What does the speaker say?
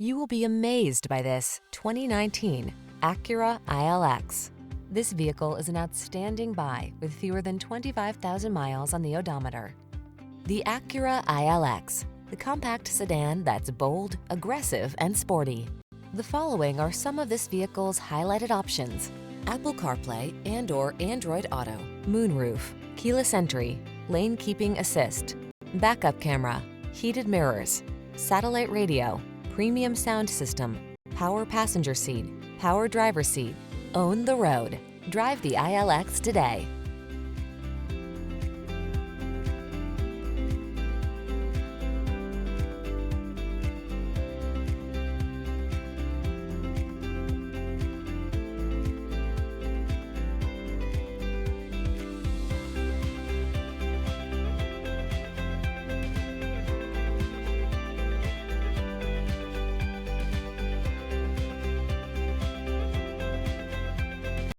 You will be amazed by this 2019 Acura ILX. This vehicle is an outstanding buy with fewer than 25,000 miles on the odometer. The Acura ILX, the compact sedan that's bold, aggressive, and sporty. The following are some of this vehicle's highlighted options: Apple CarPlay and/or Android Auto, moonroof, keyless entry, lane keeping assist, backup camera, heated mirrors, satellite radio, premium sound system, power passenger seat, power driver seat. Own the road. Drive the ILX today.